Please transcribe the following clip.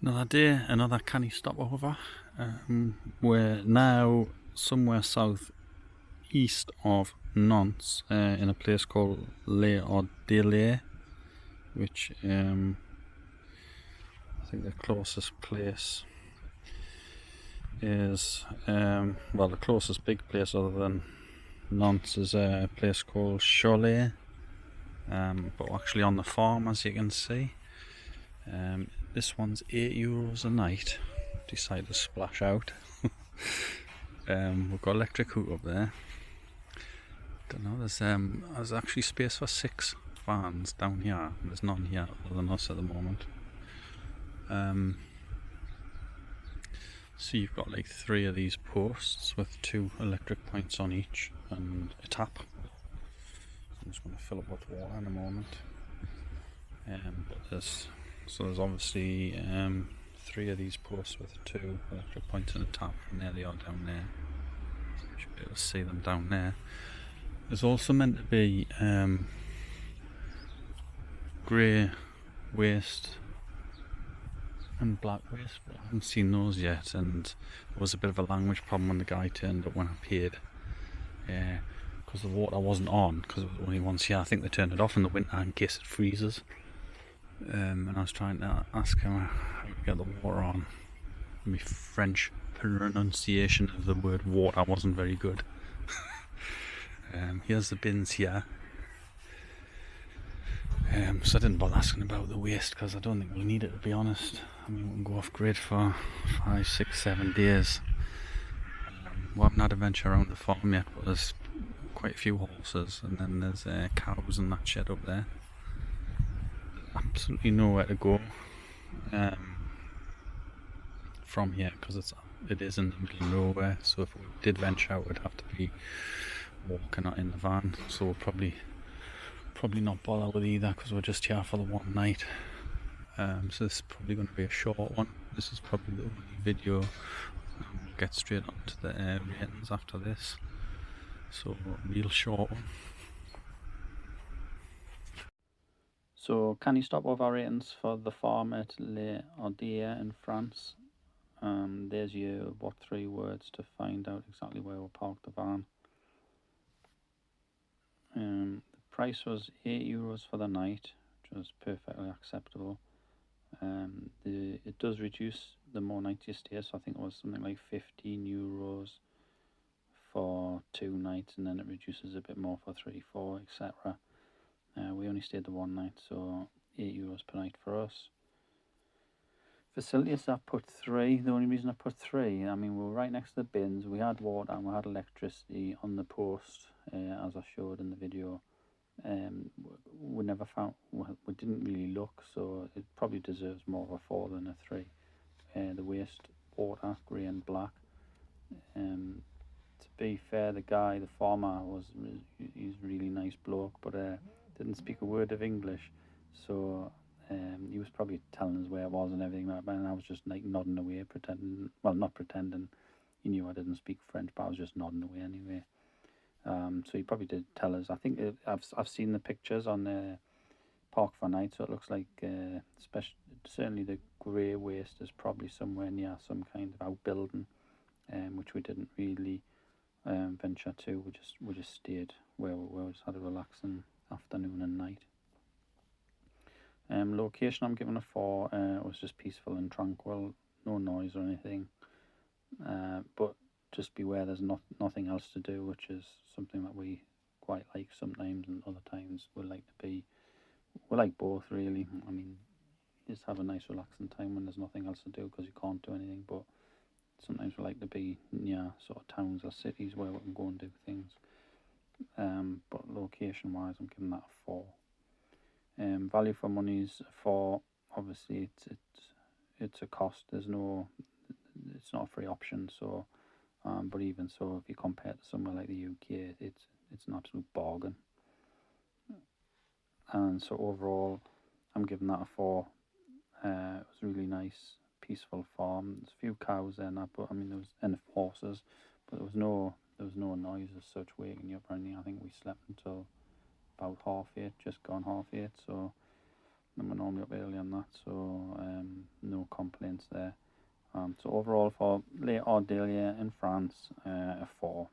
Another day, another canny stopover. We're now somewhere south east of Nantes, in a place called Les Ardillers, which I think the closest place is, well, the closest big place other than Nantes is a place called Cholet, but we're actually on the farm, as you can see. This one's €8 a night. Decided to splash out. We've got electric hook up there. Don't know. There's actually space for 6 vans down here. There's none here other than us at the moment. So you've got like 3 of these posts with 2 electric points on each and a tap. I'm just going to fill up with water in a moment. But there's obviously 3 of these posts with 2 electric points and a tap, and there they are down there. You should be able to see them down there. There's also meant to be grey waste and black waste, but I haven't seen those yet, and there was a bit of a language problem when the guy turned up when I paid, because the water wasn't on, because it was only once here. I think they turned it off in the winter in case it freezes, and I was trying to ask him how to get the water on. My French pronunciation of the word water wasn't very good. Here's the bins here. So I didn't bother asking about the waste because I don't think we'll need it, to be honest. I mean, we can go off grid for 5, 6, 7 days. We haven't had a venture around the farm yet, but there's quite a few horses, and then there's cows in that shed up there. There's absolutely nowhere to go from here because it is in the middle of nowhere. So if we did venture out, it'd have to be walking out in the van. So we'll probably not bother with either because we're just here for the one night. So this is probably going to be a short one. This is probably the only video. We'll get straight on to the ratings after this. So real short one. So Canny Stopover ratings for the farm at Les Ardillers in France. There's your 3 words to find out exactly where we parked the van. The price was €8 for the night, which was perfectly acceptable. It does reduce the more nights you stay, so I think it was something like €15 for 2 nights, and then it reduces a bit more for 3, 4, etc. We only stayed the one night, so €8 per night for us. Facilities, I put 3. The only reason I put 3, I mean, we were right next to the bins. We had water and we had electricity on the post, as I showed in the video. We never found, we didn't really look, so it probably deserves more of a 4 than a 3. The waste, water, grey and black. To be fair, the guy, the farmer, he's a really nice bloke, but didn't speak a word of English, so he was probably telling us where it was and everything like that, and I was just like nodding away, pretending, well, not pretending, he knew I didn't speak French, but I was just nodding away anyway. So he probably did tell us. I think I've seen the pictures on Park for Night, so it looks like certainly the grey waste is probably somewhere near some kind of outbuilding, which we didn't really venture to. We just stayed where we just had a relaxing afternoon and night. Location, I'm giving a 4. It was just peaceful and tranquil, no noise or anything. But just beware, there's nothing else to do, which is something that we quite like sometimes, and other times we like both really. I mean, just have a nice relaxing time when there's nothing else to do because you can't do anything, but sometimes we like to be near sort of towns or cities where we can go and do things. But location wise, I'm giving that a 4. Value for money is a 4. Obviously it's a cost. It's not a free option, so but even so, if you compare it to somewhere like the UK, it's an absolute bargain. And so overall, I'm giving that a 4. It was really nice, peaceful farm. There's a few cows there, but I mean there was enough horses, but there was no noise as such waking you up or anything. I think we slept until about 8:30, just gone 8:30. So and we're normally up early on that, so no complaints there. So overall for late Ardilia in France, a 4.